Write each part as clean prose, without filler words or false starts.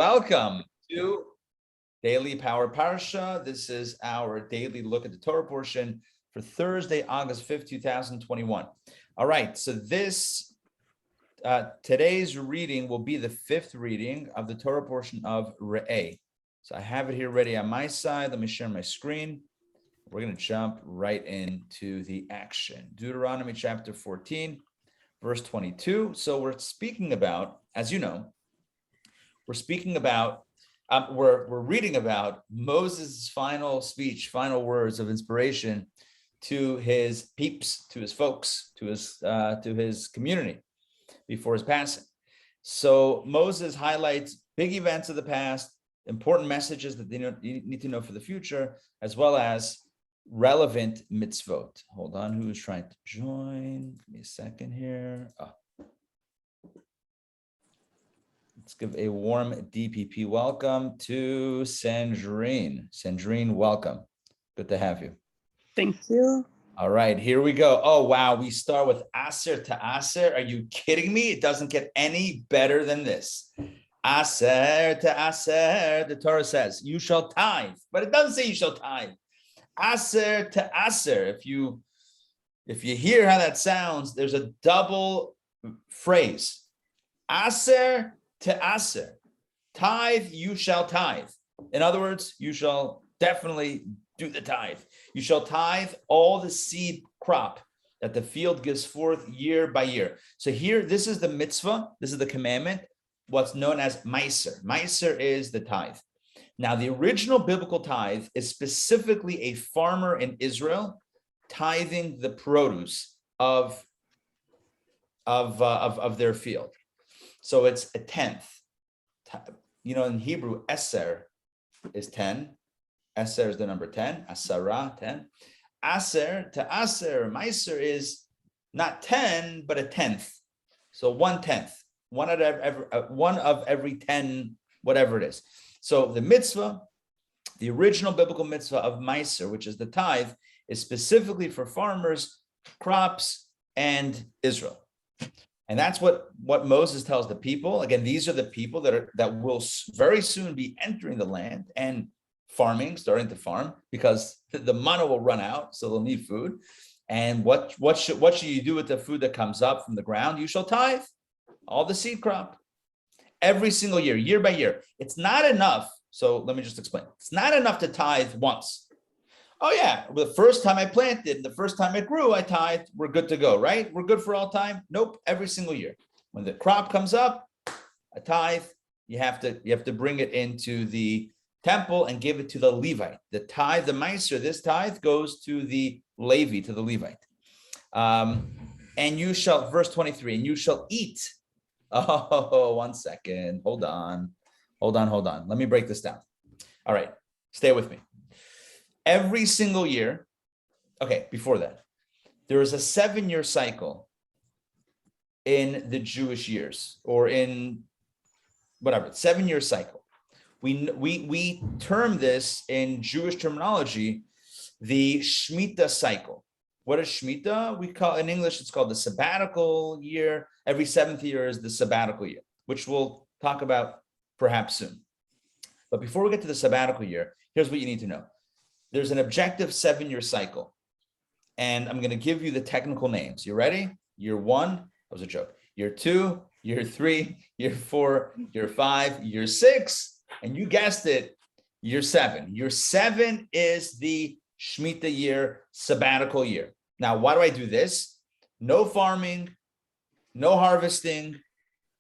Welcome to Daily Power Parsha. This is our daily look at the Torah portion for Thursday, August 5th, 2021. All right, so today's reading will be the fifth reading of the Torah portion of Re'eh. So I have it here ready on my side. Let me share my screen. We're going to jump right into the action. Deuteronomy chapter 14, verse 22. So we're speaking about, as you know, we're reading about Moses' final speech, final words of inspiration to his peeps, to his folks, to his community before his passing. So Moses highlights big events of the past, important messages that you need to know for the future, as well as relevant mitzvot. Hold on, who is trying to join? Give me a second here. Let's give a warm DPP welcome to Sandrine. Sandrine, welcome. Good to have you. Thank you. All right, here we go. Oh, wow. We start with Aser to Aser. Are you kidding me? It doesn't get any better than this. Aser to Aser, the Torah says, you shall tithe, but it doesn't say you shall tithe. Aser to Aser. If you hear how that sounds, there's a double phrase. Aser to Aser. Tithe, you shall tithe. In other words, you shall definitely do the tithe. You shall tithe all the seed crop that the field gives forth year by year. So here, this is the mitzvah. This is the commandment, what's known as Meiser. Meiser is the tithe. Now, the original biblical tithe is specifically a farmer in Israel tithing the produce of their field. So it's a tenth. You know, in Hebrew, Eser is 10. Eser is the number 10. Asara, 10. Aser to Aser, Meiser is not 10, but a tenth. So 1/10. One of every 10, whatever it is. So the mitzvah, the original biblical mitzvah of Meiser, which is the tithe, is specifically for farmers, crops, and Israel. And that's what Moses tells the people. Again, these are the people that will very soon be entering the land and starting to farm, because the manna will run out, so they'll need food. And what should you do with the food that comes up from the ground? You shall tithe all the seed crop every single year, year by year. It's not enough. So let me just explain. It's not enough to tithe once. Oh yeah, the first time I planted, the first time it grew, I tithed, we're good to go, right? We're good for all time? Nope, every single year. When the crop comes up, a tithe, you have to bring it into the temple and give it to the Levite. The tithe, the Meiser, this tithe goes to the Levi, to the Levite. And you shall, verse 23, and you shall eat. Oh, 1 second. Hold on. Let me break this down. All right, stay with me. Every single year, okay, before that, there is a 7-year cycle in the Jewish years, or in whatever, 7-year cycle. We term this in Jewish terminology the Shemitah cycle. What is Shemitah? We call, in English, it's called the sabbatical year. Every 7th year is the sabbatical year, which we'll talk about perhaps soon. But before we get to the sabbatical year, here's what you need to know. There's an objective 7-year cycle, and I'm going to give you the technical names. You ready? Year 1, that was a joke. Year 2, year 3, year 4, year 5, year 6, and you guessed it, year 7. Year 7 is the Shemitah year, sabbatical year. Now, why do I do this? No farming, no harvesting,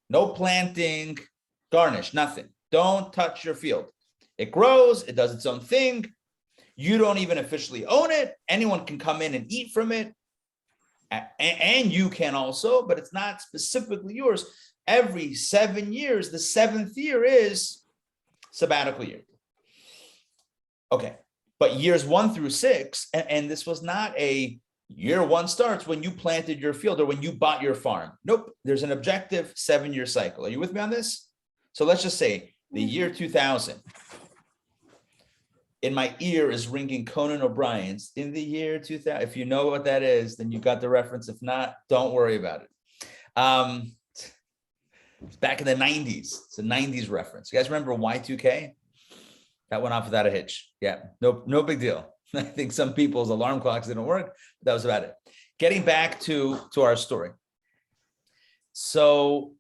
no planting, garnish, nothing. Don't touch your field. It grows, it does its own thing. You don't even officially own it. Anyone can come in and eat from it. And you can also, but it's not specifically yours. Every 7 years, the 7th year is sabbatical year. Okay, but years 1 through 6, and this was not a year 1 starts when you planted your field or when you bought your farm. Nope, there's an objective 7-year cycle. Are you with me on this? So let's just say the year 2000. In my ear is ringing Conan O'Brien's In the Year 2000. If you know what that is, then you got the reference. If not, don't worry about it. It's back in the 90s. It's a 90s reference. You guys remember Y2K? That went off without a hitch. Yeah, no big deal. I think some people's alarm clocks didn't work, but that was about it. Getting back to our story. So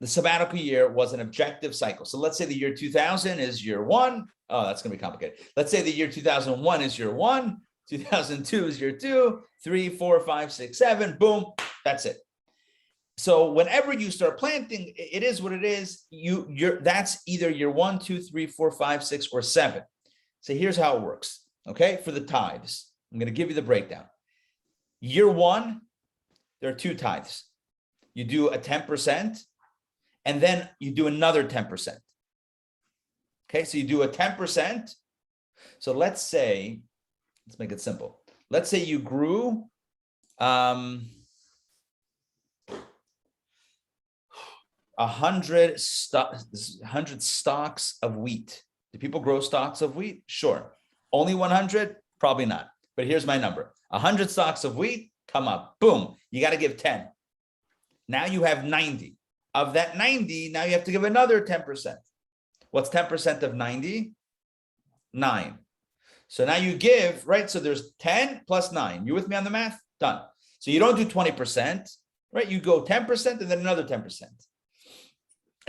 the sabbatical year was an objective cycle. So let's say the year 2000 is year one. Oh, that's going to be complicated. Let's say the year 2001 is year one. 2002 is year 2, 3, 4, 5, 6, 7. Boom. That's it. So whenever you start planting, it is what it is. That's either year 1, 2, 3, 4, 5, 6, or 7. So here's how it works. Okay, for the tithes, I'm going to give you the breakdown. Year 1, there are 2 tithes. You do a 10%, and then you do another 10%. Okay, so you do a 10%. So let's make it simple. Let's say you grew 100 stalks of wheat. Do people grow stalks of wheat? Sure. Only 100? Probably not. But here's my number. 100 stalks of wheat come up. Boom. You got to give 10. Now you have 90. Of that 90, now you have to give another 10%. What's 10% of 90? 9. So now you give, right? So there's 10 plus 9. You with me on the math? Done. So you don't do 20%, right? You go 10% and then another 10%.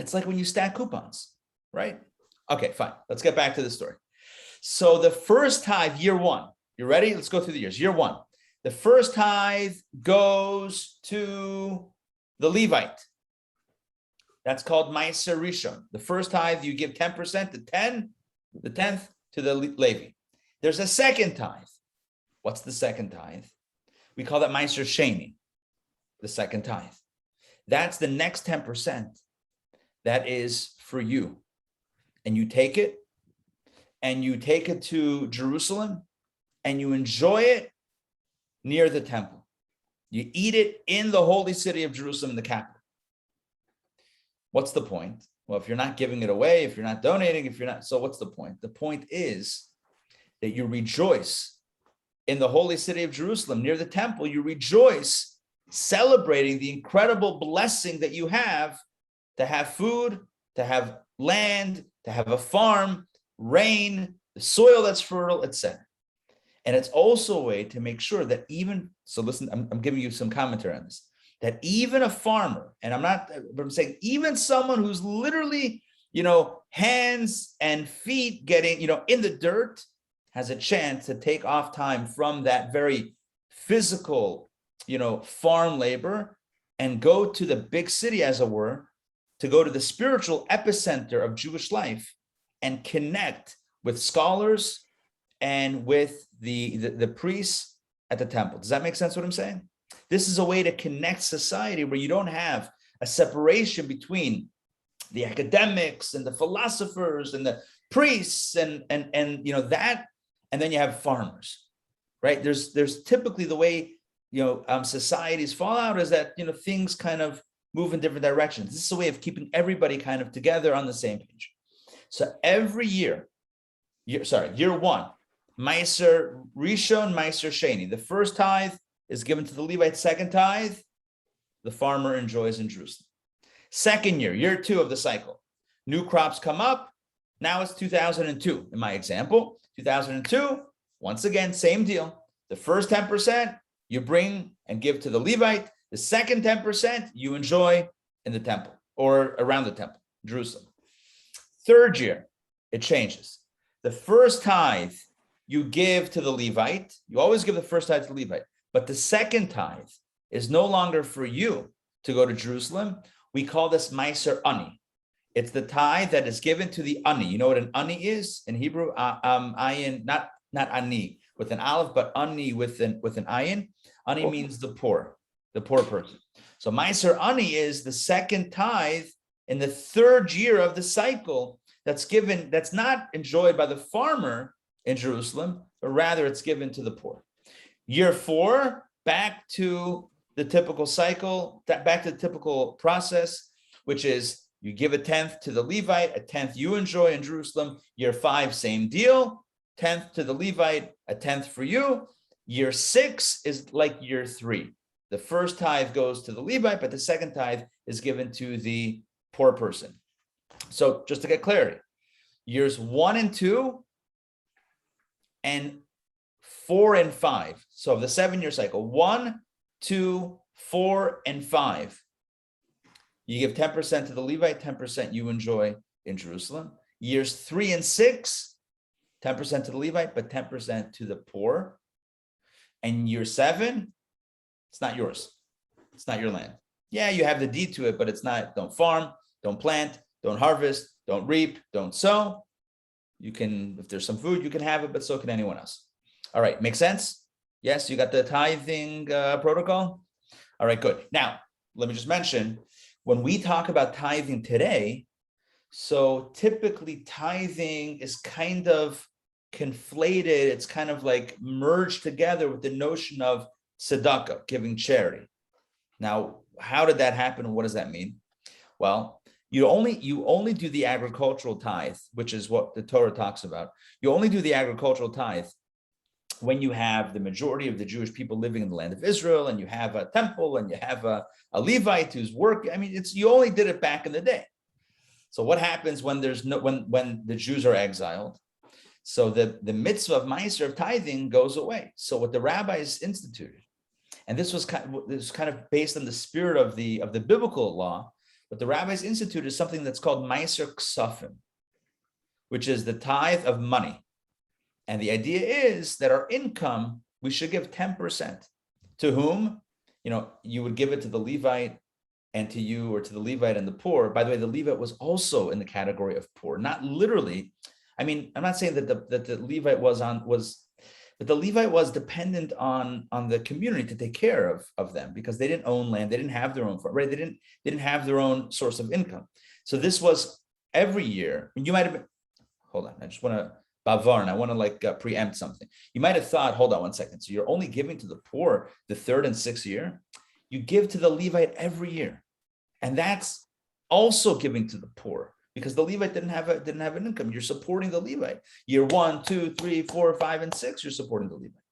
It's like when you stack coupons, right? Okay, fine. Let's get back to the story. So the first tithe, year 1. You ready? Let's go through the years. Year 1. The first tithe goes to the Levite. That's called Ma'aser Rishon. The first tithe, you give 10% to 10, the 10th to the Levi. There's a second tithe. What's the second tithe? We call that Ma'aser Sheni, the second tithe. That's the next 10%. That is for you. And you take it, and you take it to Jerusalem, and you enjoy it near the temple. You eat it in the holy city of Jerusalem, the capital. What's the point? Well, if you're not giving it away, if you're not donating, so what's the point? The point is that you rejoice in the holy city of Jerusalem, near the temple. You rejoice celebrating the incredible blessing that you have to have food, to have land, to have a farm, rain, the soil that's fertile, etc. And it's also a way to make sure that listen, I'm giving you some commentary on this, that even a farmer, and I'm saying even someone who's literally, hands and feet getting, in the dirt, has a chance to take off time from that very physical, farm labor and go to the big city, as it were, to go to the spiritual epicenter of Jewish life and connect with scholars and with the priests at the temple. Does that make sense what I'm saying? This is a way to connect society where you don't have a separation between the academics and the philosophers and the priests and that, and then you have farmers, right? There's typically the way societies fall out is that things kind of move in different directions. This is a way of keeping everybody kind of together on the same page. So every year 1, Ma'aser Rishon, Ma'aser Sheni. The first tithe is given to the Levite. Second tithe, the farmer enjoys in Jerusalem. Second year 2 of the cycle. New crops come up. Now it's 2002 in my example. 2002, once again, same deal. The first 10% you bring and give to the Levite. The second 10% you enjoy in the temple or around the temple, Jerusalem. Third year, it changes. The first tithe you give to the Levite. You always give the first tithe to the Levite. But the second tithe is no longer for you to go to Jerusalem. We call this Ma'aser Ani. It's the tithe that is given to the Ani. You know what an Ani is in Hebrew? Ayin, not Ani with an aleph, but Ani with an ayin. Ani means the poor person. So Ma'aser Ani is the second tithe in the third year of the cycle that's given, that's not enjoyed by the farmer in Jerusalem, but rather it's given to the poor. Year 4, back to the typical cycle, back to the typical process, which is you give a 10th to the Levite, a 10th you enjoy in Jerusalem. Year 5, same deal, 10th to the Levite, a 10th for you. Year 6 is like year 3. The first tithe goes to the Levite, but the second tithe is given to the poor person. So just to get clarity, years 1 and 2 and 4 and 5. So of the 7-year cycle, 1, 2, 4, and 5. You give 10% to the Levite, 10% you enjoy in Jerusalem. Years 3 and 6, 10% to the Levite, but 10% to the poor. And year 7, it's not yours. It's not your land. Yeah, you have the deed to it, but it's not. Don't farm, don't plant, don't harvest, don't reap, don't sow. You can, if there's some food, you can have it, but so can anyone else. All right, make sense? Yes, you got the tithing protocol? All right, good. Now, let me just mention, when we talk about tithing today, so typically tithing is kind of conflated. It's kind of like merged together with the notion of tzedakah, giving charity. Now, how did that happen? What does that mean? Well, you only do the agricultural tithe, which is what the Torah talks about. You only do the agricultural tithe when you have the majority of the Jewish people living in the land of Israel, and you have a temple, and you have a Levite who's working. I mean, you only did it back in the day. So what happens when when the Jews are exiled? So the mitzvah of Meiser, of tithing, goes away. So what the rabbis instituted, and this was kind of based on the spirit of the biblical law, but the rabbis instituted something that's called Meiser Ksafim, which is the tithe of money. And the idea is that our income, we should give 10%. To whom? You would give it to the Levite and to you, or to the Levite and the poor. By the way, the Levite was also in the category of poor, not literally. I mean, I'm not saying that the Levite but the Levite was dependent on the community to take care of them, because they didn't own land, they didn't have their own farm, right? They didn't have their own source of income. So this was every year. You might have been, hold on, I just want to bavar, I want to preempt something. You might have thought, hold on one second. So you're only giving to the poor the 3rd and 6th year. You give to the Levite every year, and that's also giving to the poor, because the Levite didn't have an income. You're supporting the Levite. Year 1, 2, 3, 4, 5, and 6. You're supporting the Levite.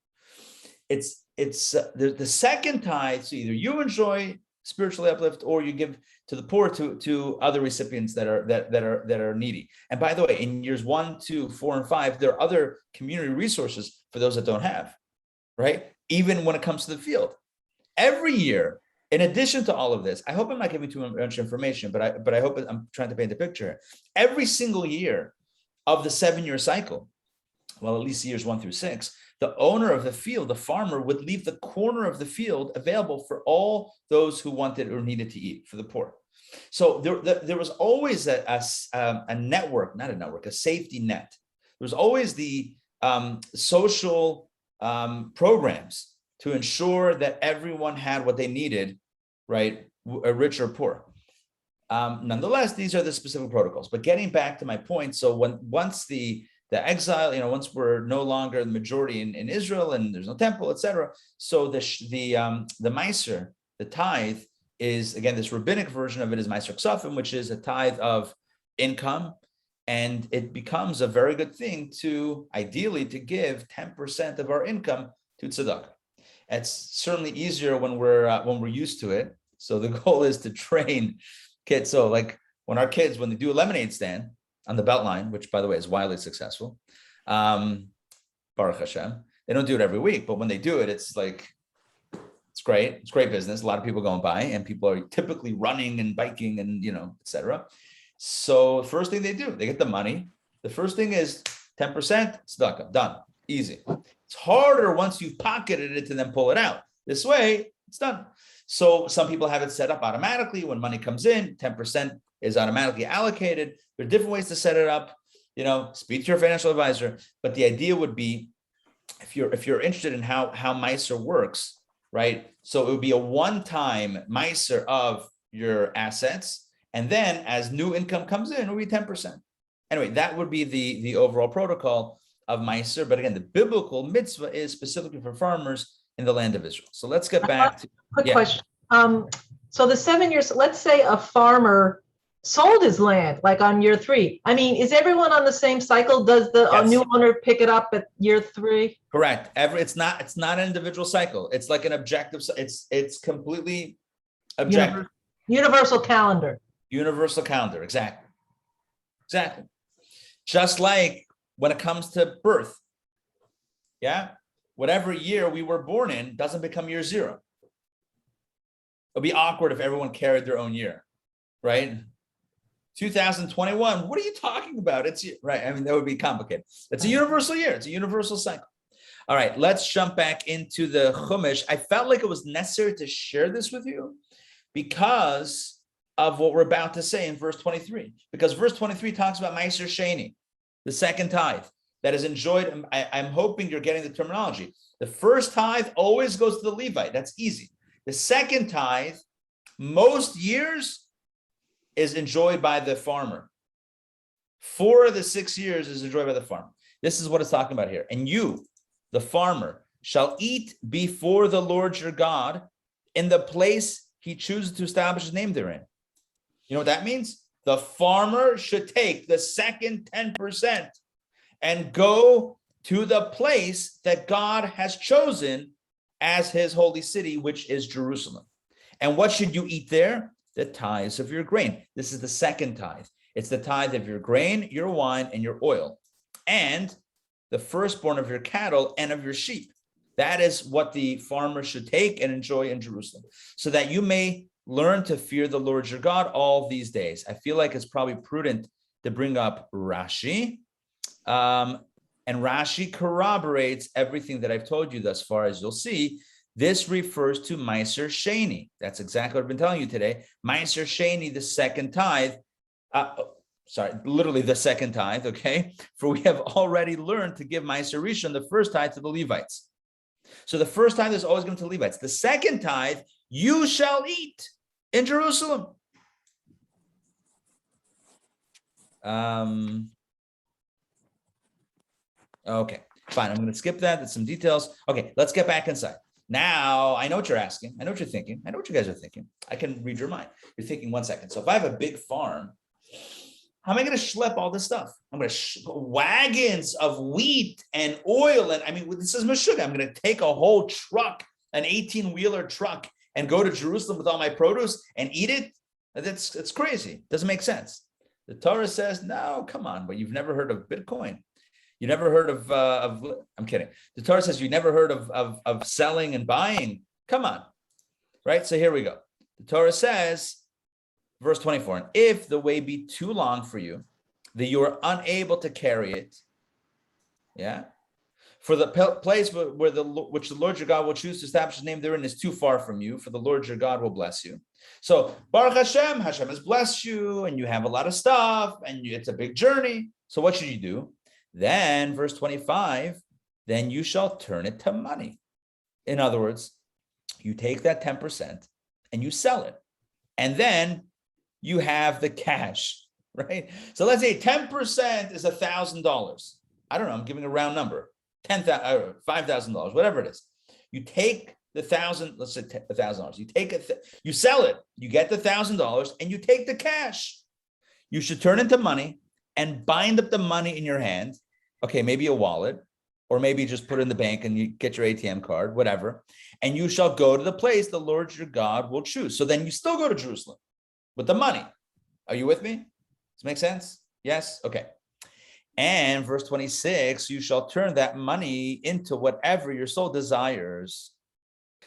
It's the second tithe. So either you enjoy spiritual uplift, or you give to the poor, to other recipients that are needy. And by the way, in years 1, 2, 4, and 5, there are other community resources for those that don't have, right? Even when it comes to the field, every year. In addition to all of this, I hope I'm not giving too much information, but I hope I'm trying to paint a picture. Every single year of the 7-year cycle, well, at least years 1 through 6, the owner of the field, the farmer, would leave the corner of the field available for all those who wanted or needed to eat, for the poor. So there was always a network, not a network, a safety net. There was always the social programs to ensure that everyone had what they needed, right, rich or poor. Nonetheless, these are the specific protocols. But getting back to my point, so once the exile, once we're no longer the majority in Israel, and there's no temple, etc. So the Meiser, the tithe, is, again, this rabbinic version of it is Meiser Ksafim, which is a tithe of income, and it becomes a very good thing ideally to give 10% of our income to tzedakah. It's certainly easier when we're used to it. So the goal is to train kids. So when they do a lemonade stand on the Beltline, which by the way is wildly successful, Baruch Hashem, they don't do it every week, but when they do it, it's great. It's great business. A lot of people go and buy, and people are typically running and biking and etc. So the first thing they do, they get the money. The first thing is 10% tzedakah, done, easy. It's harder once you've pocketed it to then pull it out. This way, it's done. So some people have it set up automatically. When money comes in, 10% is automatically allocated. There are different ways to set it up. Speak to your financial advisor. But the idea would be, if you're interested in how Meiser works, right? So it would be a one-time Meiser of your assets, and then as new income comes in, it will be 10%. Anyway, that would be the overall protocol of Meiser. But again, the biblical mitzvah is specifically for farmers in the land of Israel. So let's get back to quick question. So the 7 years, let's say a farmer sold his land on year 3. I mean, is everyone on the same cycle? Does the new owner pick it up at year 3? Correct. It's not an individual cycle. It's like an objective. It's completely objective. Universal calendar. Universal calendar, exactly. Exactly. Just like when it comes to birth, yeah, whatever year we were born in doesn't become year zero. It'd be awkward if everyone carried their own year, right? 2021, what are you talking about? It's right. I mean, that would be complicated. It's a universal year. It's a universal cycle. All right, let's jump back into the Chumash. I felt like it was necessary to share this with you because of what we're about to say in verse 23. Because verse 23 talks about Meiser Sheni, the second tithe that is enjoyed. I'm hoping you're getting the terminology. The first tithe always goes to the Levite. That's easy. The second tithe, most years, is enjoyed by the farmer. 4 of the 6 years is enjoyed by the farmer. This is what it's talking about here. And you, the farmer, shall eat before the Lord your God in the place he chooses to establish his name therein. You know what that means? The farmer should take the second 10% and go to the place that God has chosen as his holy city, which is Jerusalem. And what should you eat there? The tithes of your grain. This is the second tithe. It's the tithe of your grain, your wine, and your oil, and the firstborn of your cattle and of your sheep. That is what the farmer should take and enjoy in Jerusalem, so that you may learn to fear the Lord your God all these days. I feel like it's probably prudent to bring up Rashi. And Rashi corroborates everything that I've told you thus far, as you'll see. This refers to Meiser Sheni. That's exactly what I've been telling you today. Meiser Sheni, the second tithe. Literally the second tithe, okay? For we have already learned to give Meiser Rishon, the first tithe, to the Levites. So the first tithe is always given to Levites. The second tithe, you shall eat in Jerusalem. Okay, fine. I'm going to skip that. That's some details. Okay, let's get back inside. Now, I know what you're asking. I know what you're thinking. I know what you guys are thinking. I can read your mind. You're thinking, 1 second. So if I have a big farm, how am I going to schlep all this stuff? I'm going to wagons of wheat and oil. And I mean, this is Meshuggah. I'm going to take a whole truck, an 18-wheeler truck, and go to Jerusalem with all my produce and eat it. It's crazy. Doesn't make sense. The Torah says, no, come on, but you've never heard of Bitcoin. You never heard of I'm kidding. The Torah says you never heard of selling and buying. Come on, right? So here we go. The Torah says, verse 24, and if the way be too long for you, that you are unable to carry it, yeah, for the place which the Lord your God will choose to establish his name therein is too far from you, for the Lord your God will bless you. So Baruch Hashem, Hashem has blessed you, and you have a lot of stuff, and it's a big journey. So what should you do? Then, verse 25, then you shall turn it to money. In other words, you take that 10% and you sell it. And then you have the cash, right? So let's say 10% is $1,000. I don't know, I'm giving a round number, $10,000, $5,000, whatever it is. You take the $1,000, let's say $1,000. You take it, you sell it, you get the $1,000, and you take the cash. You should turn into money and bind up the money in your hand. Okay, maybe a wallet, or maybe just put it in the bank and you get your ATM card, whatever. And you shall go to the place the Lord your God will choose. So then you still go to Jerusalem with the money. Are you with me? Does it make sense? Yes? Okay. And verse 26, you shall turn that money into whatever your soul desires.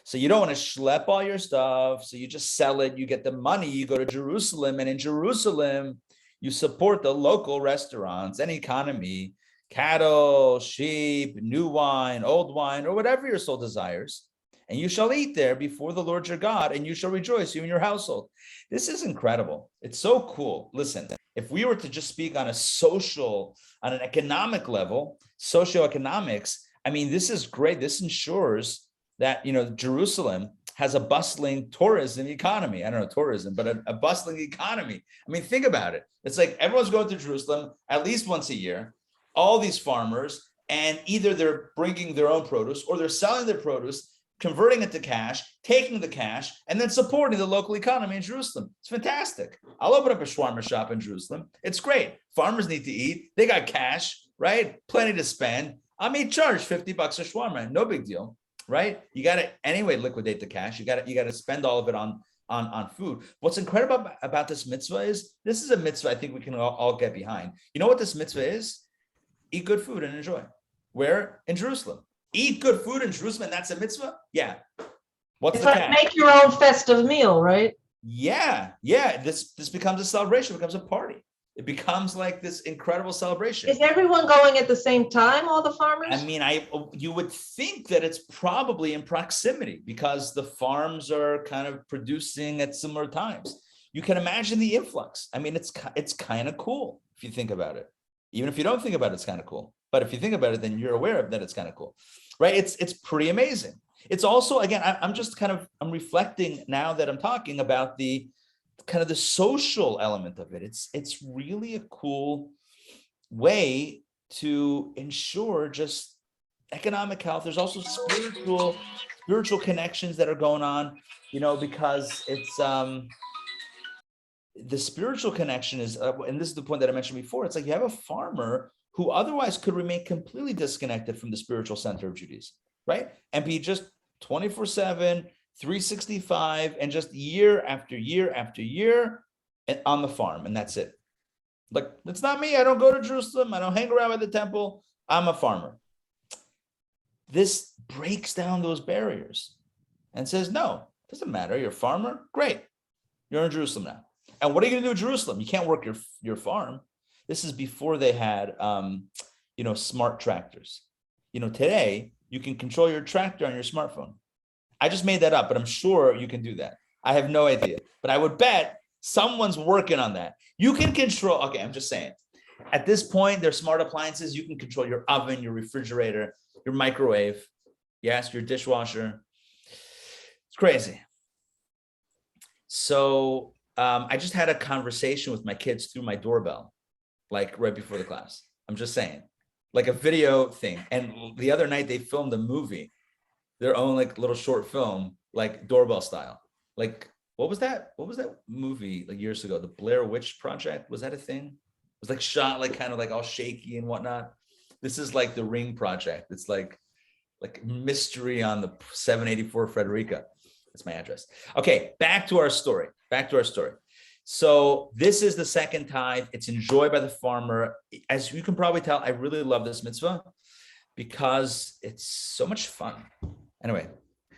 So you don't want to schlep all your stuff. So you just sell it. You get the money. You go to Jerusalem. And in Jerusalem, you support the local restaurants and economy, cattle, sheep, new wine, old wine, or whatever your soul desires. And you shall eat there before the Lord your God, and you shall rejoice, you and your household. This is incredible. It's so cool. Listen, if we were to just speak on an economic level, socioeconomics, I mean, this is great. This ensures that, Jerusalem has a bustling tourism economy. I don't know tourism, but a bustling economy. I mean, think about it. It's like everyone's going to Jerusalem at least once a year, all these farmers, and either they're bringing their own produce or they're selling their produce, converting it to cash, taking the cash, and then supporting the local economy in Jerusalem. It's fantastic. I'll open up a shawarma shop in Jerusalem. It's great. Farmers need to eat. They got cash, right? Plenty to spend. I may charge $50 a shawarma. No big deal, right? You got to anyway liquidate the cash. You got to spend all of it on on food. What's incredible about this mitzvah is, this is a mitzvah I think we can all get behind. You know what this mitzvah is? Eat good food and enjoy. Where? In Jerusalem. Eat good food in Jerusalem, and that's a mitzvah? Yeah. What's It's the like catch? make your own festive meal, right? Yeah. This becomes a celebration, it becomes a party. It becomes like this incredible celebration. Is everyone going at the same time, all the farmers? I mean, you would think that it's probably in proximity because the farms are kind of producing at similar times. You can imagine the influx. I mean, it's kind of cool if you think about it. Even if you don't think about it, it's kind of cool. But if you think about it, then you're aware of that it's kind of cool, right? It's pretty amazing. It's also, again, I'm reflecting now that I'm talking about the kind of the social element of it. It's really a cool way to ensure just economic health. There's also spiritual connections that are going on, because it's the spiritual connection is, and this is the point that I mentioned before. It's like you have a farmer who otherwise could remain completely disconnected from the spiritual center of Judaism, right? And be just 24/7, 365, and just year after year after year on the farm, and that's it. Like, it's not me. I don't go to Jerusalem. I don't hang around with the temple. I'm a farmer. This breaks down those barriers and says, no, it doesn't matter. You're a farmer. Great. You're in Jerusalem now. And what are you going to do in Jerusalem? You can't work your farm. This is before they had, smart tractors. Today you can control your tractor on your smartphone. I just made that up, but I'm sure you can do that. I have no idea, but I would bet someone's working on that. You can control, okay, I'm just saying. At this point, they're smart appliances. You can control your oven, your refrigerator, your microwave, yes, your dishwasher. It's crazy. So I just had a conversation with my kids through my doorbell, like right before the class. I'm just saying, like a video thing. And the other night they filmed a movie, their own like little short film, like doorbell style. Like, what was that movie like years ago? The Blair Witch Project, was that a thing? It was like shot like kind of like all shaky and whatnot. This is like the Ring Project. It's like mystery on the 784 Frederica. That's my address. Okay, back to our story. So this is the second tithe. It's enjoyed by the farmer. As you can probably tell, I really love this mitzvah because it's so much fun. Anyway,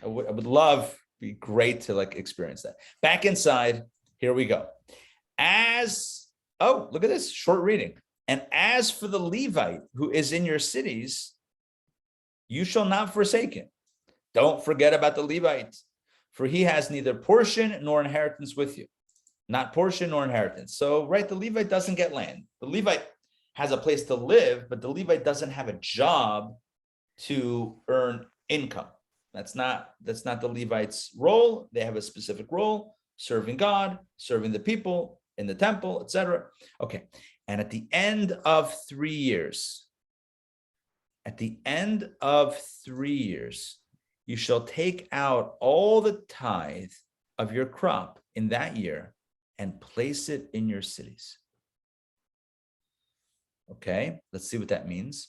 I would love, be great to like experience that. Back inside, here we go. Look at this short reading. And as for the Levite who is in your cities, you shall not forsake him. Don't forget about the Levite, for he has neither portion nor inheritance with you. Not portion nor inheritance. So, right, the Levite doesn't get land. The Levite has a place to live, but the Levite doesn't have a job to earn income. That's not the Levite's role. They have a specific role, serving God, serving the people in the temple, etc. Okay. And at the end of 3 years, you shall take out all the tithe of your crop in that year and place it in your cities. Okay, let's see what that means.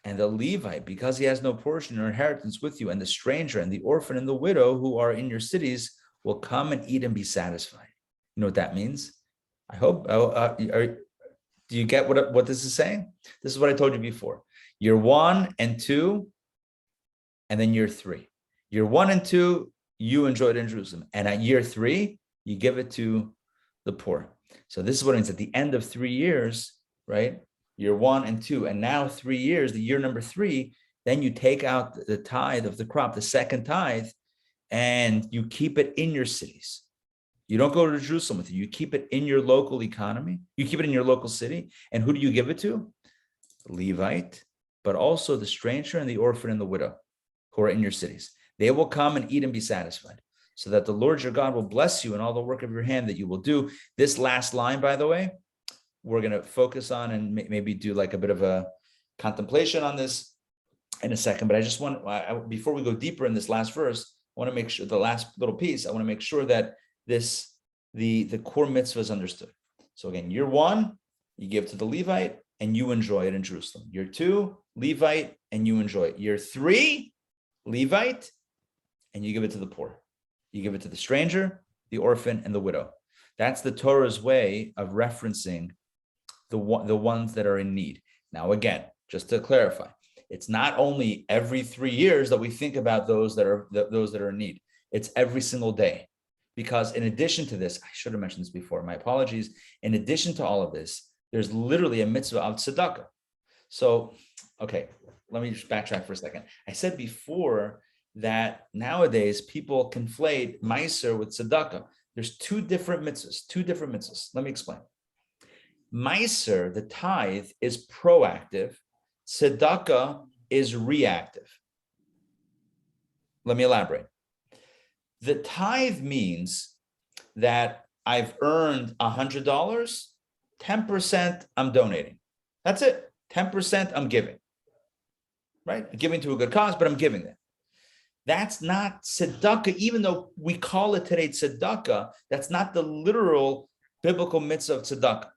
And the Levite, because he has no portion or inheritance with you, and the stranger and the orphan and the widow who are in your cities will come and eat and be satisfied. You know what that means? I hope. Do you get what this is saying? This is what I told you before. Year 1 and 2, and then year 3. Year 1 and 2, you enjoy it in Jerusalem. And at year 3, you give it to the poor. So this is what it means at the end of 3 years, right? Year 1 and 2, and now 3 years, the year number 3, then you take out the tithe of the crop, the second tithe, and you keep it in your cities. You don't go to Jerusalem with you. You keep it in your local economy. You keep it in your local city. And who do you give it to? The Levite, but also the stranger and the orphan and the widow who are in your cities. They will come and eat and be satisfied, so that the Lord your God will bless you in all the work of your hand that you will do. This last line, by the way, we're going to focus on and maybe do like a bit of a contemplation on this in a second. But I just want, before we go deeper in this last verse, I want to make sure the last little piece, I want to make sure that the core mitzvah is understood. So again, year 1, you give to the Levite and you enjoy it in Jerusalem. Year 2, Levite, and you enjoy it. Year 3, Levite, and you give it to the poor. You give it to the stranger, the orphan, and the widow. That's the Torah's way of referencing the ones that are in need. Now, again, just to clarify, it's not only every 3 years that we think about those that are in need. It's every single day. Because in addition to this, I should have mentioned this before, my apologies. In addition to all of this, there's literally a mitzvah of tzedakah. So, okay, let me just backtrack for a second. I said before that nowadays people conflate Meiser with tzedakah. There's two different mitzvahs. Let me explain. Meiser, the tithe, is proactive. Tzedakah is reactive. Let me elaborate. The tithe means that I've earned $100, 10% I'm donating. That's it. 10% I'm giving. Right? I'm giving to a good cause, but I'm giving that. That's not tzedakah, even though we call it today tzedakah. That's not the literal biblical mitzvah of tzedakah.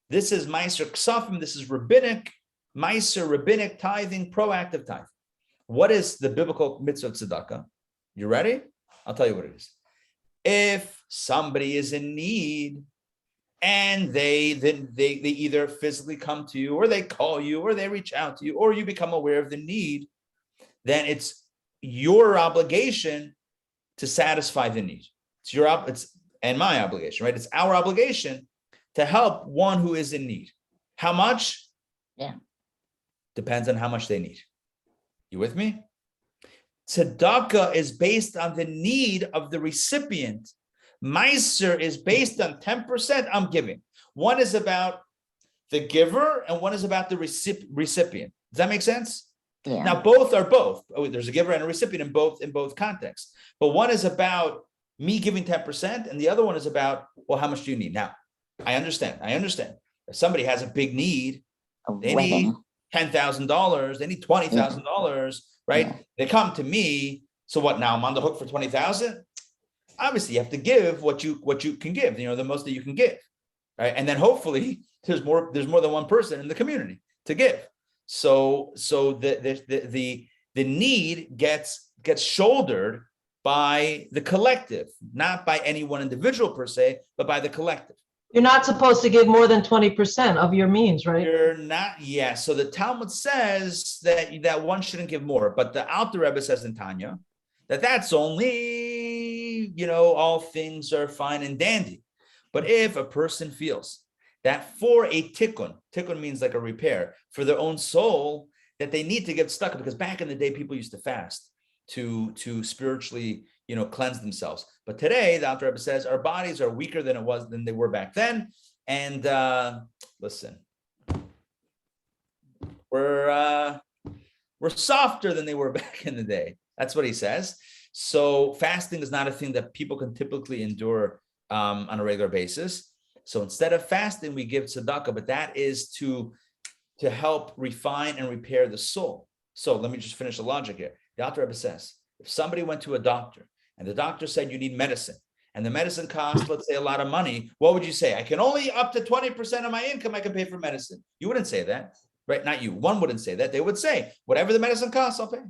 This is Meiser Ksafim. This is rabbinic, Meiser, rabbinic tithing, proactive tithing. What is the biblical mitzvah of tzedakah? You ready? I'll tell you what it is. If somebody is in need and they either physically come to you or they call you or they reach out to you or you become aware of the need, then it's your obligation to satisfy the need. It's my obligation, right? It's our obligation to help one who is in need. How much? Yeah. Depends on how much they need. You with me? Tzedakah is based on the need of the recipient. Meiser is based on 10% I'm giving. One is about the giver and one is about the recipient. Does that make sense? Yeah. Now, both are both. Oh, there's a giver and a recipient in both contexts. But one is about me giving 10% and the other one is about, well, how much do you need? Now, I understand. If somebody has a big need, they need $10,000, they need $20,000, right? Yeah. They come to me. So what? Now I'm on the hook for 20,000. Obviously, you have to give what you can give. The most that you can give, right? And then hopefully there's more than one person in the community to give. So the need gets shouldered by the collective, not by any one individual per se, but by the collective. You're not supposed to give more than 20% of your means, right? You're not, yeah. So the Talmud says that one shouldn't give more, but the Alter Rebbe says in Tanya that's only, all things are fine and dandy. But if a person feels that for a tikkun means like a repair, for their own soul, that they need to give tzedakah, because back in the day, people used to fast to spiritually, cleanse themselves. But today, the Alter Rebbe says our bodies are weaker than they were back then. And listen, we're softer than they were back in the day. That's what he says. So fasting is not a thing that people can typically endure on a regular basis. So instead of fasting, we give tzedakah, but that is to help refine and repair the soul. So let me just finish the logic here. The Alter Rebbe says, if somebody went to a doctor and the doctor said you need medicine, and the medicine costs, let's say, a lot of money, what would you say? I can only up to 20% of my income I can pay for medicine. You wouldn't say that, right? Not you. One wouldn't say that. They would say, whatever the medicine costs, I'll pay.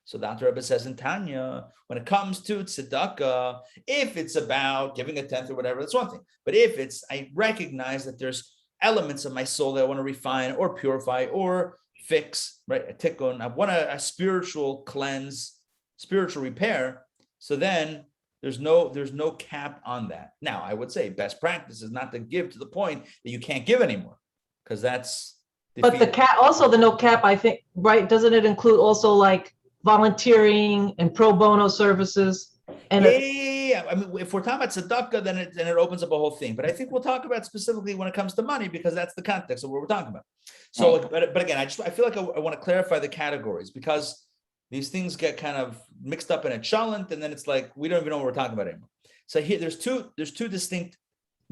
So the Alter Rebbe says in Tanya, when it comes to tzedakah, if it's about giving a tenth or whatever, that's one thing. But if I recognize that there's elements of my soul that I want to refine or purify or fix, right? A tikkun, I want a spiritual cleanse, spiritual repair. So then there's no cap on that. Now, I would say best practice is not to give to the point that you can't give anymore, because that's But the cap, also the no cap, I think, right? Doesn't it include also like volunteering and pro bono services? And yeah. I mean, if we're talking about tzedakah, then it opens up a whole thing. But I think we'll talk about specifically when it comes to money, because that's the context of what we're talking about. So, but again, I feel like I want to clarify the categories, because these things get kind of mixed up in a chalent, and then it's like we don't even know what we're talking about anymore. So here, there's two distinct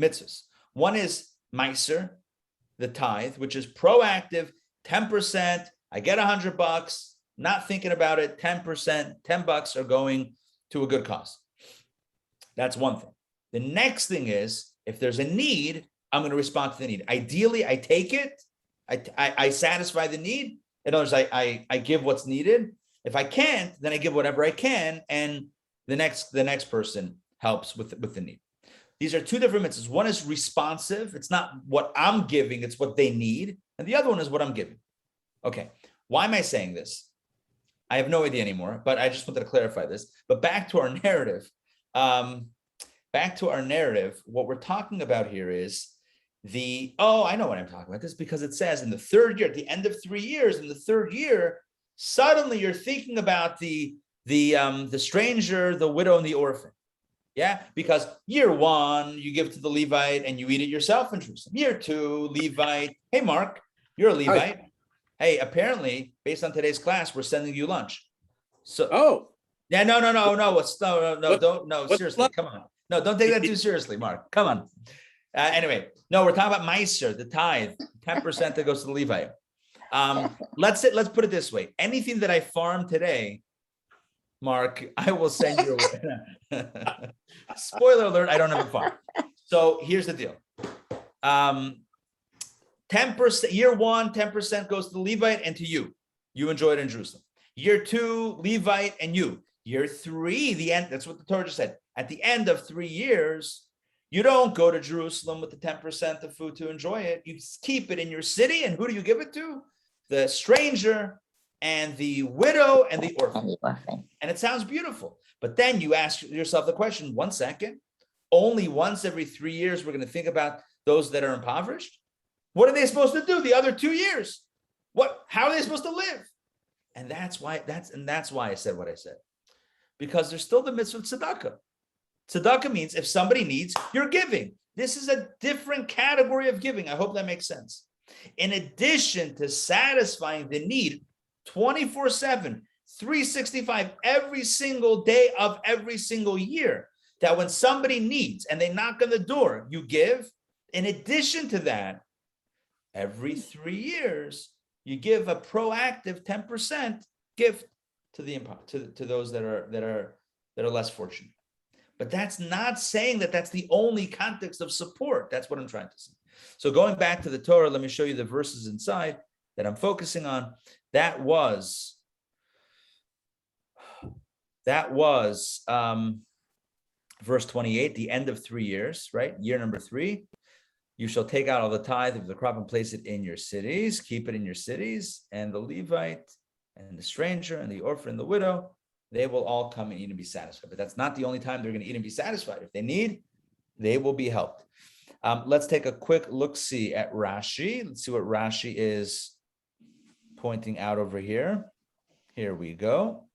mitzvahs. One is Meiser, the tithe, which is proactive, 10%. I get $100, not thinking about it. 10%, $10 are going to a good cause. That's one thing. The next thing is, if there's a need, I'm going to respond to the need. Ideally, I take it. I satisfy the need. In other words, I give what's needed. If I can't, then I give whatever I can, and the next person helps with the need. These are two different mitzvahs. One is responsive. It's not what I'm giving, it's what they need. And the other one is what I'm giving. Okay. Why am I saying this? I have no idea anymore, but I just wanted to clarify this. But back to our narrative. What we're talking about here is I know what I'm talking about. This because it says in the third year, at the end of 3 years, in the third year, suddenly you're thinking about the stranger, the widow, and the orphan. Yeah, because year 1, you give to the Levite and you eat it yourself in Jerusalem. Year 2, Levite. Hey, Mark, you're a Levite. Hi. Hey, apparently, based on today's class, we're sending you lunch. So, yeah, no, seriously, come on. No, don't take that too seriously, Mark. Come on. Anyway, no, we're talking about Meiser, the tithe, 10% that goes to the Levite. Let's put it this way. Anything that I farm today, Mark, I will send you away. Spoiler alert, I don't have a farm. So here's the deal. 10%, year 1, 10% goes to the Levite and to you. You enjoy it in Jerusalem. Year 2, Levite and you. Year 3, the end, that's what the Torah just said. At the end of 3 years, you don't go to Jerusalem with the 10% of food to enjoy it. You keep it in your city. And who do you give it to? The stranger and the widow and the orphan. And it sounds beautiful. But then you ask yourself the question, 1 second, only once every 3 years, we're going to think about those that are impoverished. What are they supposed to do the other 2 years? How are they supposed to live? And that's why I said what I said. Because there's still the mitzvah of tzedakah. Tzedakah means if somebody needs, you're giving. This is a different category of giving. I hope that makes sense. In addition to satisfying the need 24/7, 365, every single day of every single year, that when somebody needs and they knock on the door, you give. In addition to that, every 3 years, you give a proactive 10% gift to those that are less fortunate. But that's not saying that that's the only context of support. That's what I'm trying to say. So going back to the Torah, let me show you the verses inside that I'm focusing on. That was verse 28, the end of 3 years, right? Year number 3. You shall take out all the tithe of the crop and place it in your cities. Keep it in your cities. And the Levite and the stranger and the orphan and the widow, they will all come and eat and be satisfied. But that's not the only time they're going to eat and be satisfied. If they need, they will be helped. Let's take a quick look-see at Rashi. Let's see what Rashi is pointing out over here. Here we go.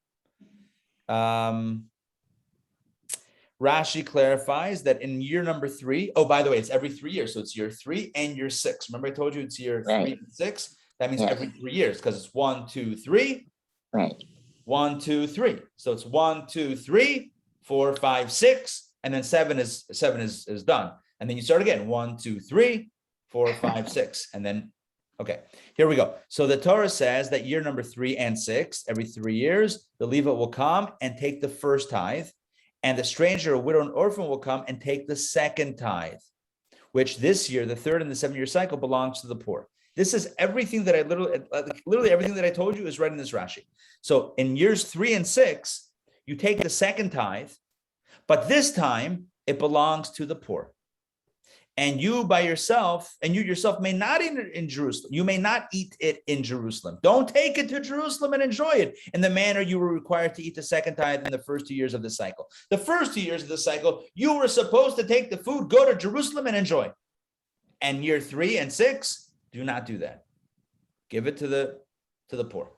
Rashi clarifies that in year number 3, by the way, it's every 3 years. So it's year 3 and year 6. Remember I told you it's year 3 and 6? That means every 3 years because it's 1, 2, 3. Right. 1, 2, 3. So it's 1, 2, 3, 4, 5, 6, and then 7 is done. And then you start again. 1, 2, 3, 4, 5, 6. And then, okay, here we go. So the Torah says that year number 3 and 6, every 3 years, the Levite will come and take the first tithe. And the stranger, a widow, and orphan will come and take the second tithe, which this year, the 3rd and the 7-year cycle, belongs to the poor. This is everything that I literally everything that I told you is right in this Rashi. So in years 3 and 6, you take the second tithe, but this time it belongs to the poor. And you yourself may not eat it in Jerusalem. You may not eat it in Jerusalem. Don't take it to Jerusalem and enjoy it in the manner you were required to eat the second tithe in the first 2 years of the cycle. The first 2 years of the cycle, you were supposed to take the food, go to Jerusalem and enjoy. And year 3 and 6, do not do that. Give it to the poor.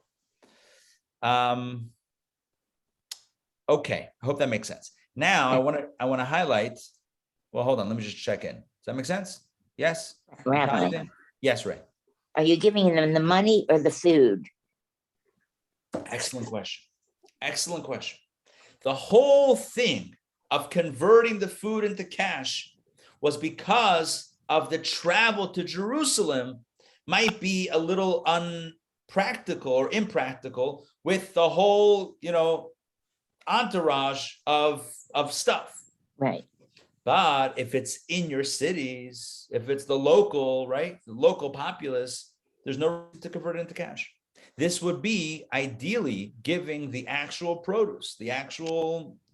Okay, I hope that makes sense. Now I want to highlight. Well, hold on. Let me just check in. Does that make sense? Yes. Rabbi, yes, Ray. are you giving them the money or the food? Excellent question. Excellent question. The whole thing of converting the food into cash was because of the travel to Jerusalem might be a little unpractical or impractical with the whole, entourage of stuff. Right. But if it's in your cities, if it's the local, right, the local populace, there's no reason to convert it into cash. This would be ideally giving the actual produce, the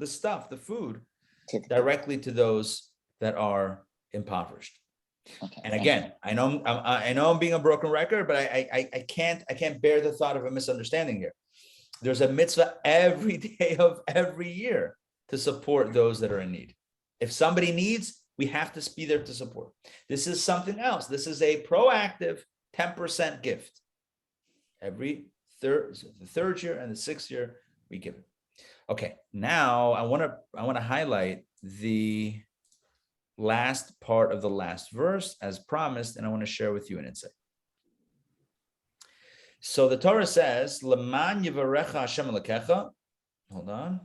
stuff, the food, directly to those that are impoverished. Okay, And thank again, I know I'm being a broken record, but I can't bear the thought of a misunderstanding here. There's a mitzvah every day of every year to support those that are in need. If somebody needs, we have to be there to support. This is something else. This is a proactive 10% gift. The third year and the sixth year, we give it. Okay, now I want to highlight the last part of the last verse as promised, and I want to share with you an insight. So the Torah says, "Leman yivarecha Hashem Elokecha." Hold on.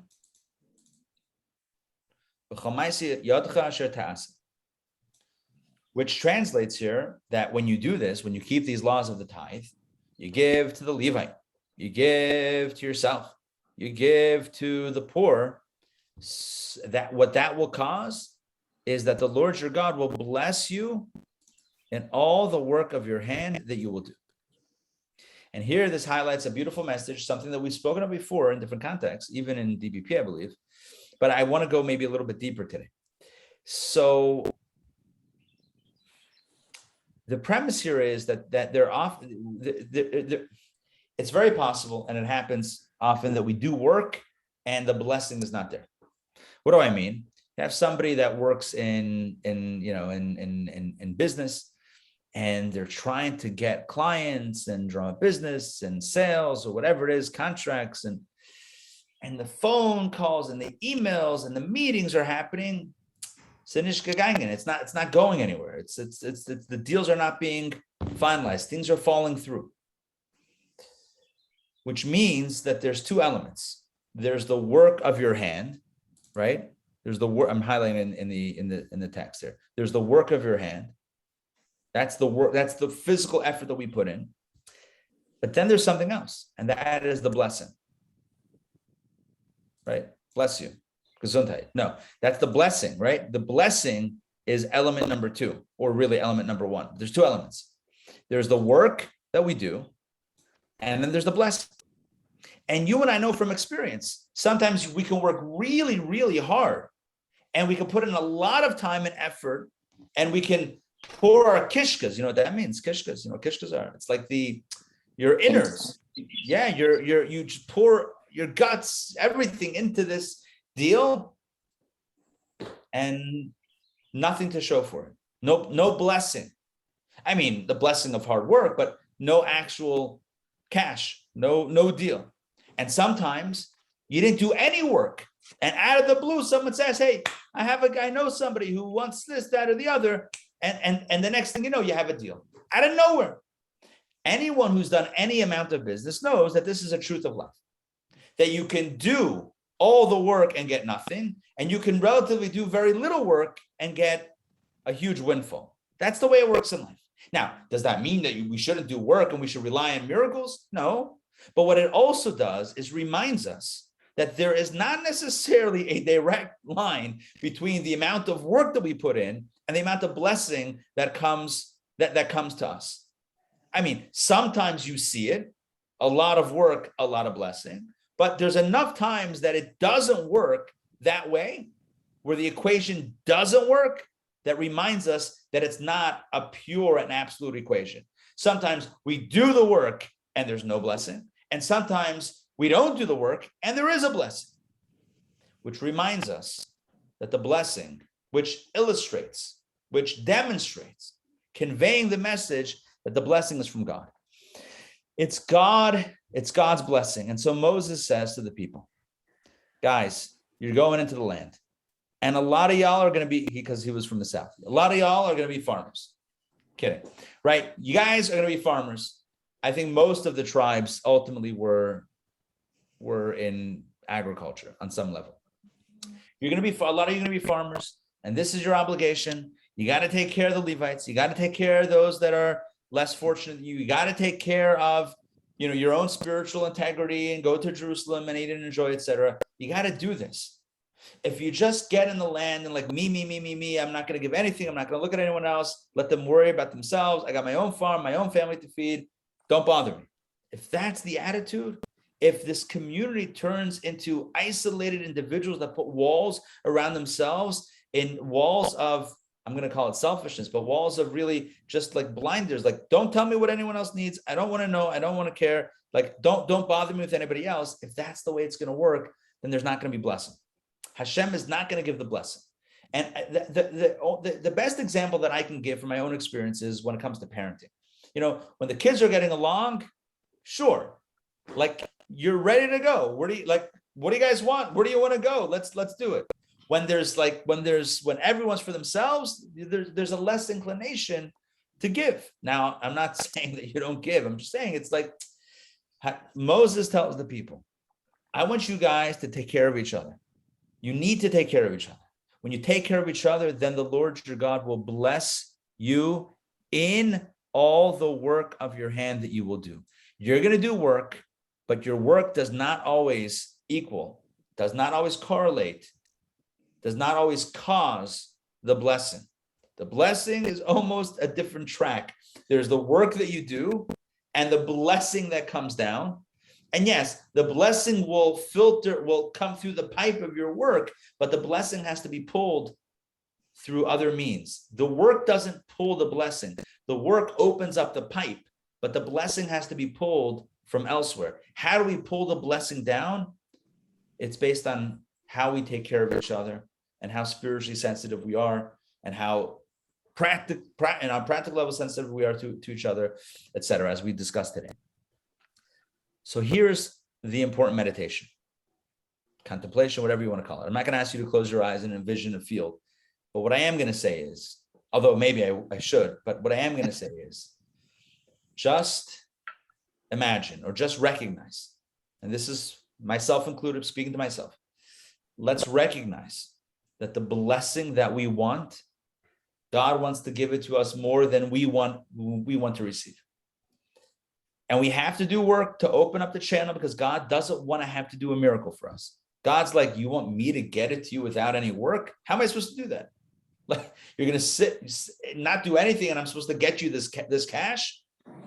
Which translates here that when you do this, when you keep these laws of the tithe, you give to the Levite, you give to yourself, you give to the poor. That what that will cause is that the Lord your God will bless you in all the work of your hand that you will do. And here this highlights a beautiful message, something that we've spoken of before in different contexts, even in DBP, I believe. But I want to go maybe a little bit deeper today. So the premise here is that they're often, it's very possible, and it happens often, that we do work and the blessing is not there. What do I mean? You have somebody that works in business, and they're trying to get clients and draw a business and sales or whatever it is, contracts, and the phone calls and the emails and the meetings are happening. It's not going anywhere. It's the deals are not being finalized. Things are falling through, which means that there's two elements. There's the work of your hand, right? There's the work I'm highlighting in the text there. There's the work of your hand. That's the work. That's the physical effort that we put in. But then there's something else, and that is the blessing. Right? Bless you. Gesundheit. No, that's the blessing, right? The blessing is element number 2, or really element number 1. There's 2 elements. There's the work that we do, and then there's the blessing. And you and I know from experience, sometimes we can work really, really hard, and we can put in a lot of time and effort, and we can pour our kishkas. You know what that means? Kishkas. You know what kishkas are? It's like your innards. Yeah, you just pour your guts, everything into this deal, and nothing to show for it. No blessing. I mean, the blessing of hard work, but no actual cash, no deal. And sometimes you didn't do any work, and out of the blue, someone says, "Hey, I know somebody who wants this, that, or the other," and the next thing you know, you have a deal out of nowhere. Anyone who's done any amount of business knows that this is a truth of life, that you can do all the work and get nothing, and you can relatively do very little work and get a huge windfall. That's the way it works in life. Now, does that mean that we shouldn't do work and we should rely on miracles? No. But what it also does is reminds us that there is not necessarily a direct line between the amount of work that we put in and the amount of blessing that comes to us. I mean, sometimes you see it, a lot of work, a lot of blessing, but there's enough times that it doesn't work that way, where the equation doesn't work, that reminds us that it's not a pure and absolute equation. Sometimes we do the work and there's no blessing, and sometimes we don't do the work and there is a blessing, which reminds us that the blessing, which illustrates, which demonstrates, conveying the message that the blessing is from God. It's God's blessing. And so Moses says to the people, guys, you're going into the land. And a lot of y'all are going to be, because he was from the south, a lot of y'all are going to be farmers. Kidding, right? You guys are going to be farmers. I think most of the tribes ultimately were in agriculture on some level. A lot of you are going to be farmers, and this is your obligation. You got to take care of the Levites. You got to take care of those that are less fortunate than you. You got to take care of, your own spiritual integrity and go to Jerusalem and eat and enjoy, etc. You got to do this. If you just get in the land and like me, I'm not going to give anything. I'm not going to look at anyone else. Let them worry about themselves. I got my own farm, my own family to feed. Don't bother me. If that's the attitude, if this community turns into isolated individuals that put walls around themselves in walls of, I'm going to call it selfishness, but walls of really just like blinders, like, don't tell me what anyone else needs. I don't want to know. I don't want to care. Like, don't bother me with anybody else. If that's the way it's going to work, then there's not going to be blessing. Hashem is not going to give the blessing. And the best example that I can give from my own experience is when it comes to parenting. When the kids are getting along, sure, like, you're ready to go. What do you guys want? Where do you want to go? Let's do it. When everyone's for themselves, there's a less inclination to give. Now, I'm not saying that you don't give. I'm just saying it's like Moses tells the people, I want you guys to take care of each other. You need to take care of each other. When you take care of each other, then the Lord your God will bless you in all the work of your hand that you will do. You're going to do work, but your work does not always equal, does not always correlate, does not always cause the blessing. The blessing is almost a different track. There's the work that you do and the blessing that comes down. And yes, the blessing will come through the pipe of your work, but the blessing has to be pulled through other means. The work doesn't pull the blessing. The work opens up the pipe, but the blessing has to be pulled from elsewhere. How do we pull the blessing down? It's based on how we take care of each other and how spiritually sensitive we are and how on a practical level sensitive we are to each other, etc., as we discussed today. So here's the important meditation, contemplation, whatever you want to call it. I'm not going to ask you to close your eyes and envision a field, but what I am going to say is, although maybe I should, but what I am going to say is just imagine or just recognize, and this is myself included, speaking to myself, let's recognize that the blessing that we want, God wants to give it to us more than we want to receive. And we have to do work to open up the channel because God doesn't want to have to do a miracle for us. God's like, you want me to get it to you without any work? How am I supposed to do that? Like, you're going to sit, not do anything, and I'm supposed to get you this cash?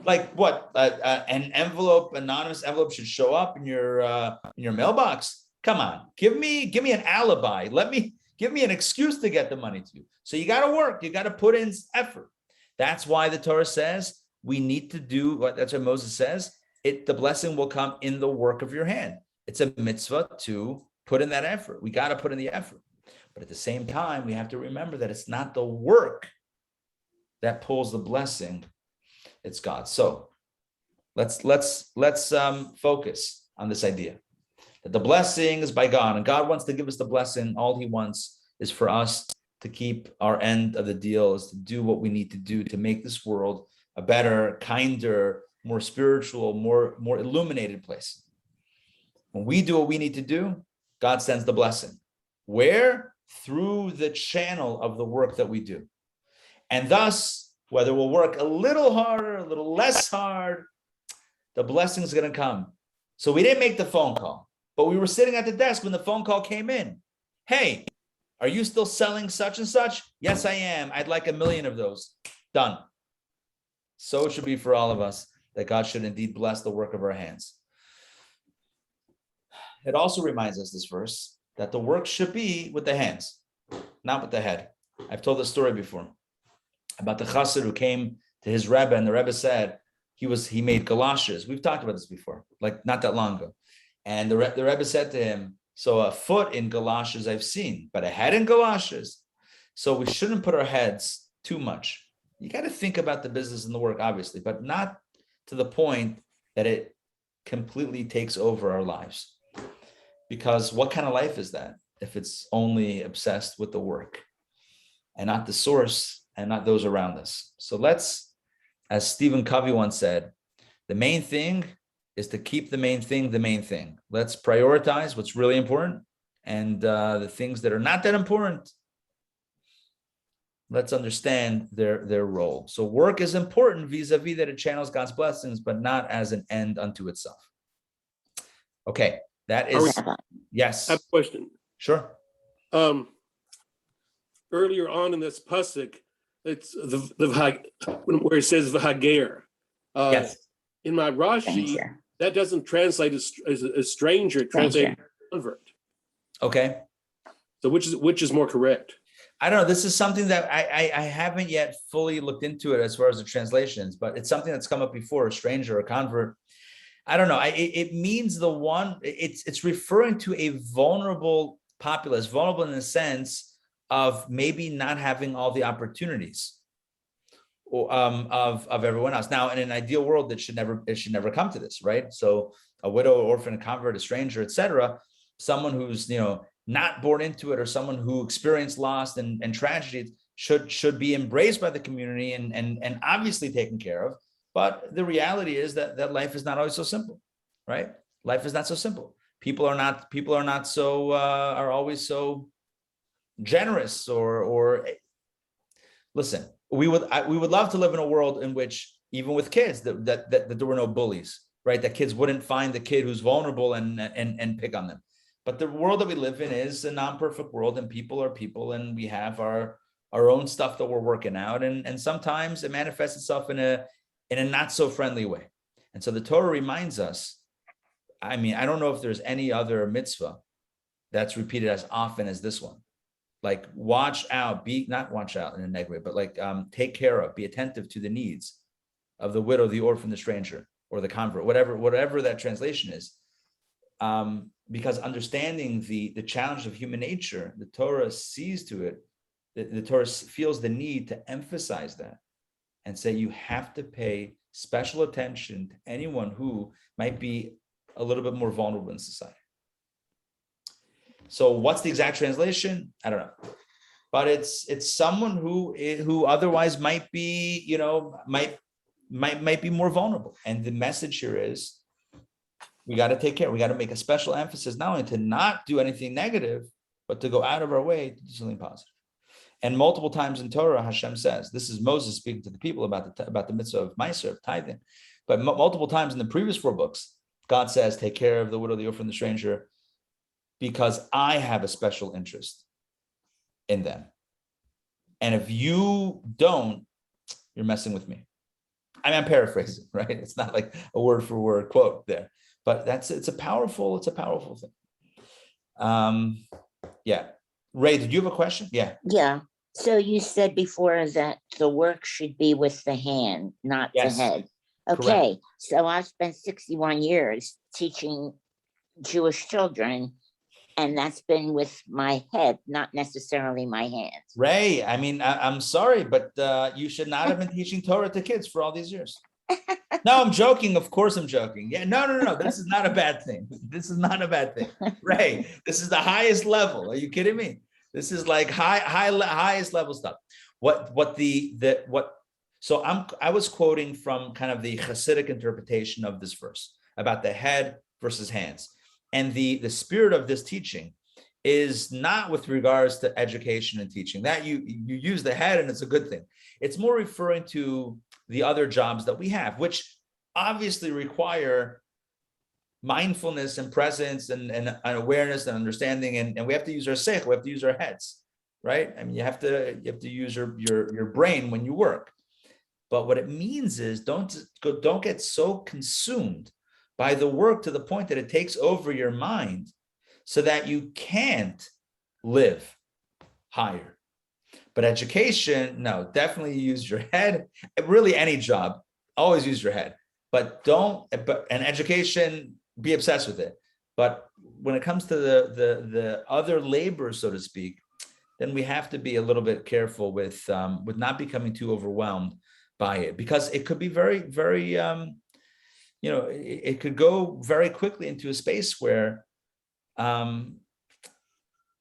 Like what? An envelope, anonymous envelope should show up in your mailbox. Come on, give me an alibi. Give me an excuse to get the money to you. So you got to work. You got to put in effort. That's why the Torah says we need to do what. That's what Moses says. The blessing will come in the work of your hand. It's a mitzvah to put in that effort. We got to put in the effort. But at the same time, we have to remember that it's not the work that pulls the blessing. It's God. So let's focus on this idea that the blessing is by God, and God wants to give us the blessing. All He wants is for us to keep our end of the deal, is to do what we need to do to make this world a better, kinder, more spiritual, more illuminated place. When we do what we need to do, God sends the blessing. Where? Through the channel of the work that we do. And thus, whether we'll work a little harder, a little less hard, the blessing is going to come. So we didn't make the phone call, but we were sitting at the desk when the phone call came in. Hey, are you still selling such and such? Yes, I am. I'd like 1 million of those. Done. So it should be for all of us, that God should indeed bless the work of our hands. It also reminds us, this verse, that the work should be with the hands, not with the head. I've told this story before about the chassid who came to his Rebbe, and the Rebbe said he made galoshes. We've talked about this before, like not that long ago. And the Rebbe said to him, so a foot in galoshes I've seen, but a head in galoshes. So we shouldn't put our heads too much. You got to think about the business and the work, obviously, but not to the point that it completely takes over our lives. Because what kind of life is that if it's only obsessed with the work and not the source and not those around us? So let's, as Stephen Covey once said, the main thing is to keep the main thing the main thing. Let's prioritize what's really important, and the things that are not that important, let's understand their role. So work is important vis-a-vis that it channels God's blessings, but not as an end unto itself. Okay. That is, yes. I have a question. Sure. Earlier on in this pasuk, it's where it says v'hager. Yes. In my Rashi, that doesn't translate as a stranger. It translates as convert. Okay. So which is more correct? I don't know. This is something that I haven't yet fully looked into it as far as the translations, but it's something that's come up before, a stranger, a convert. I don't know. It means the one, it's referring to a vulnerable populace, vulnerable in the sense of maybe not having all the opportunities of everyone else. Now, in an ideal world, it should never come to this, right? So a widow, orphan, a convert, a stranger, etc., someone who's not born into it, or someone who experienced loss and tragedy should be embraced by the community and obviously taken care of. But the reality is that life is not always so simple, right? Life is not so simple. People are not so are always so generous or listen. We would love to live in a world in which, even with kids, that there were no bullies, right? That kids wouldn't find the kid who's vulnerable and pick on them. But the world that we live in is a non-perfect world, and people are people, and we have our own stuff that we're working out, and sometimes it manifests itself in a not so friendly way. And so the Torah reminds us. I mean, I don't know if there's any other mitzvah that's repeated as often as this one. Like, watch out, not watch out in a negative way, but like take care of, be attentive to the needs of the widow, the orphan, the stranger, or the convert, whatever that translation is. Because understanding the challenge of human nature, the Torah sees to it, the Torah feels the need to emphasize that and say you have to pay special attention to anyone who might be a little bit more vulnerable in society. So what's the exact translation? I don't know, but it's someone who otherwise might be, might be more vulnerable. And the message here is, we got to take care. We got to make a special emphasis not only to not do anything negative, but to go out of our way to do something positive. And multiple times in Torah, Hashem says, this is Moses speaking to the people about the mitzvah of Meiser, of tithing. But multiple times in the previous 4 books, God says, take care of the widow, the orphan, the stranger, because I have a special interest in them. And if you don't, you're messing with me. I mean, I'm paraphrasing, right? It's not like a word for word quote there, but it's a powerful thing. Yeah. Ray, did you have a question? Yeah. Yeah. So you said before that the work should be with the hand, not the head. Okay. Correct. So I've spent 61 years teaching Jewish children, and that's been with my head, not necessarily my hands. Ray, I mean, I'm sorry, but you should not have been teaching Torah to kids for all these years. No, I'm joking. Of course I'm joking. Yeah, no. This is not a bad thing. This is not a bad thing. Ray, this is the highest level. Are you kidding me? This is like highest level stuff. So I was quoting from kind of the Hasidic interpretation of this verse about the head versus hands. And the spirit of this teaching is not with regards to education and teaching. That you use the head and it's a good thing. It's more referring to the other jobs that we have, which obviously require mindfulness and presence and awareness and understanding. And we have to use our sech, we have to use our heads, right? I mean, you have to use your brain when you work. But what it means is don't get so consumed by the work to the point that it takes over your mind so that you can't live higher. But education, no, definitely use your head. Really, any job, always use your head. But education, be obsessed with it. But when it comes to the other labor, so to speak, then we have to be a little bit careful with not becoming too overwhelmed by it, because it could be very, very it could go very quickly into a space where,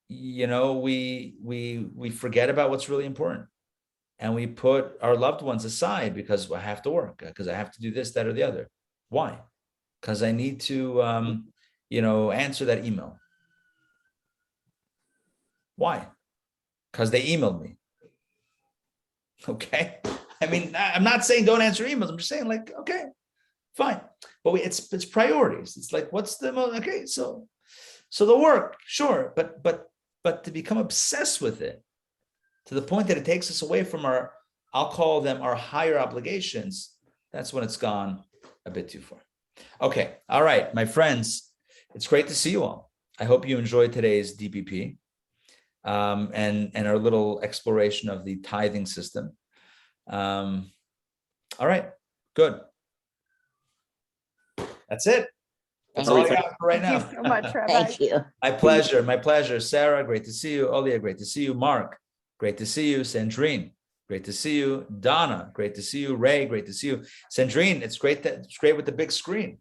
we forget about what's really important, and we put our loved ones aside because I have to work, because I have to do this, that, or the other. Why? Because I need to, answer that email. Why? Because they emailed me. Okay. I mean, I'm not saying don't answer emails. I'm just saying, like, okay, fine. But it's priorities. It's like, what's the most, okay, so the work, sure, but to become obsessed with it to the point that it takes us away from I'll call them our higher obligations, that's when it's gone a bit too far. Okay, all right, my friends, it's great to see you all. I hope you enjoyed today's DBP. and our little exploration of the tithing system. All right, good. That's it. That's all I got for right now. Thank you so much, Rabbi. Thank you. My pleasure. My pleasure. Sarah, great to see you. Olia, great to see you. Mark, great to see you. Sandrine, great to see you. Donna, great to see you. Ray, great to see you. Sandrine, it's great with the big screen.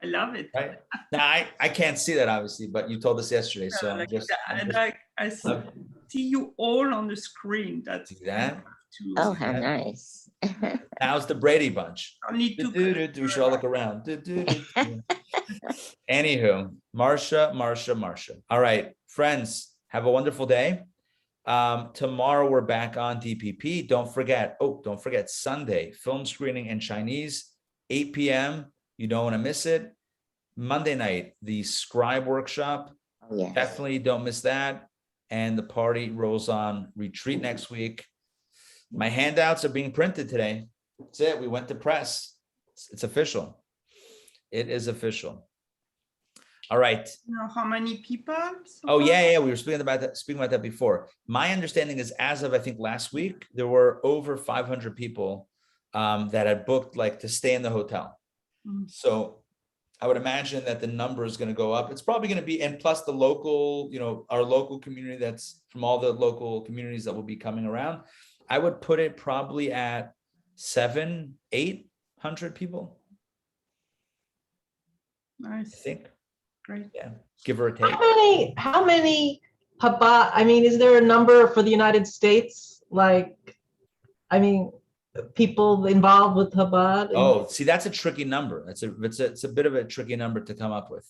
I love it. Right now, I can't see that obviously, but you told us yesterday, so I see you all on the screen. That's See that? Oh, how nice. How's the Brady Bunch? I need to. We should all look around. Anywho, Marsha. All right, friends, have a wonderful day. Tomorrow we're back on DPP. Don't forget Sunday, film screening in Chinese, 8 p.m. You don't want to miss it. Monday night, the scribe workshop. Oh, yes. Definitely don't miss that. And the party rolls on. Retreat next week. My handouts are being printed today. That's it. We went to press. It's official. It is official. All right. You know how many people? Oh, yeah. We were speaking about that before. My understanding is, as of I think last week, there were over 500 people that had booked like to stay in the hotel. So I would imagine that the number is going to go up. It's probably going to be, and plus the local, our local community, that's from all the local communities that will be coming around. I would put it probably at 700-800 people. Nice. I think. Great. Yeah, give or take. How many Chabad? I mean, is there a number for the United States? People involved with Chabad? Oh, see, that's a tricky number. It's a bit of a tricky number to come up with,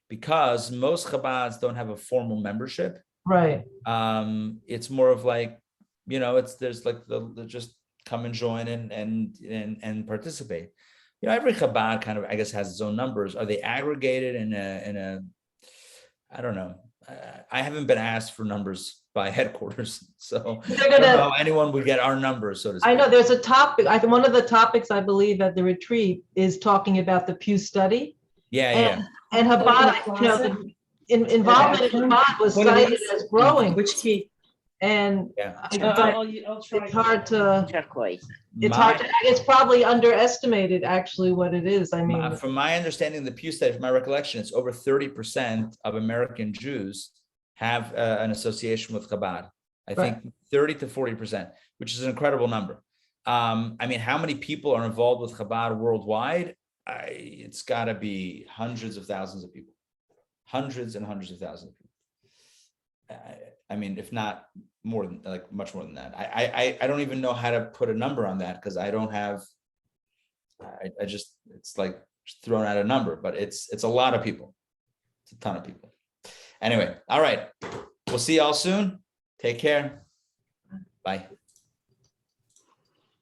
because most Chabads don't have a formal membership. Right. It's more of like, there's like the just come and join and participate. Every Chabad kind of, I guess, has its own numbers. Are they aggregated in a I don't know. I haven't been asked for numbers by headquarters, so I don't know how anyone would get our numbers, so to speak. I know there's a topic. One of the topics I believe at the retreat is talking about the Pew Study. Yeah. And Chabad, the involvement in Chabad was cited as growing. Which key? And I'll try. it's hard to. Turquoise. It's probably underestimated actually what it is. I mean, from my understanding, the Pew Study, from my recollection, it's over 30% of American Jews have an association with Chabad. I think 30 to 40%, which is an incredible number. How many people are involved with Chabad worldwide? It's got to be hundreds of thousands of people, hundreds and hundreds of thousands of people. If not more than, much more than that. I don't even know how to put a number on that, because I don't have. It's like thrown out a number, but it's a lot of people. It's a ton of people. Anyway, all right. We'll see y'all soon. Take care. Bye.